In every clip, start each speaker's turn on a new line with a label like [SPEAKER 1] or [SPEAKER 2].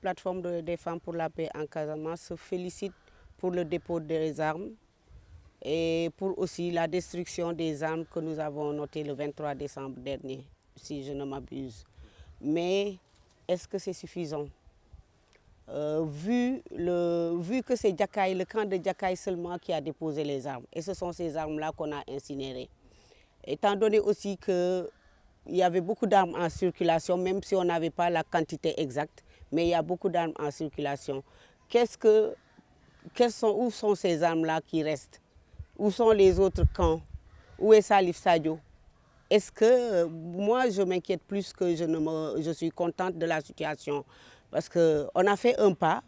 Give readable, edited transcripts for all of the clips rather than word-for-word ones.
[SPEAKER 1] plateforme des femmes pour la paix en Casamance se félicite pour le dépôt des armes et pour aussi la destruction des armes que nous avons notées le 23 décembre dernier, si je ne m'abuse. Mais est-ce que c'est suffisant? Vu que c'est Djakaï, le camp de Djakaï seulement qui a déposé les armes, et ce sont ces armes-là qu'on a incinérées. Étant donné aussi qu'il y avait beaucoup d'armes en circulation, même si on n'avait pas la quantité exacte, mais il y a beaucoup d'armes en circulation. Où sont ces armes-là qui restent? Où sont les autres camps? Où est Salif Sadio? Est-ce que moi, je m'inquiète plus que je suis contente de la situation? Parce qu'on a fait un pas,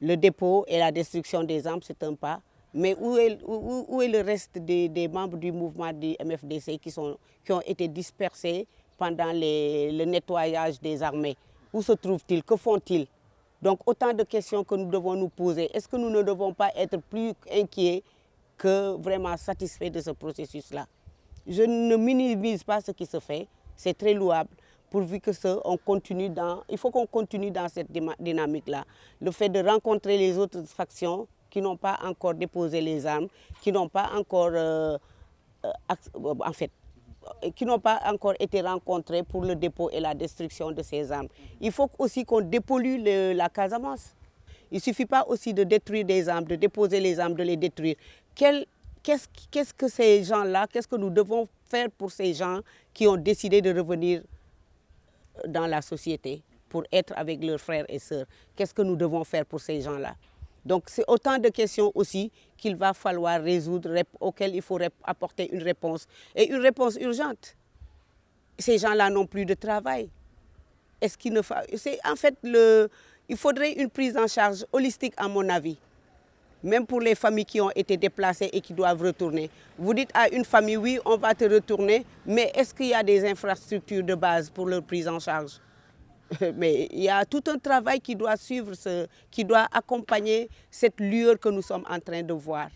[SPEAKER 1] le dépôt et la destruction des armes, c'est un pas. Mais où est le reste des membres du mouvement du MFDC qui ont été dispersés pendant le nettoyage des armées? Où se trouvent-ils? Que font-ils? Donc autant de questions que nous devons nous poser. Est-ce que nous ne devons pas être plus inquiets que vraiment satisfaits de ce processus-là? Je ne minimise pas ce qui se fait, c'est très louable, pourvu que il faut qu'on continue dans cette dynamique-là. Le fait de rencontrer les autres factions qui n'ont pas encore déposé les armes, qui n'ont pas encore, qui n'ont pas encore été rencontrés pour le dépôt et la destruction de ces armes. Il faut aussi qu'on dépollue la Casamance. Il ne suffit pas aussi de détruire des armes, de déposer les armes, de les détruire. Qu'est-ce que ces gens-là, qu'est-ce que nous devons faire pour ces gens qui ont décidé de revenir dans la société pour être avec leurs frères et sœurs? Qu'est-ce que nous devons faire pour ces gens-là? Donc c'est autant de questions aussi qu'il va falloir résoudre, auxquelles il faut apporter une réponse. Et une réponse urgente. Ces gens-là n'ont plus de travail. En fait, il faudrait une prise en charge holistique à mon avis. Même pour les familles qui ont été déplacées et qui doivent retourner. Vous dites à une famille, oui, on va te retourner, mais est-ce qu'il y a des infrastructures de base pour leur prise en charge? Mais il y a tout un travail qui doit suivre, qui doit accompagner cette lueur que nous sommes en train de voir.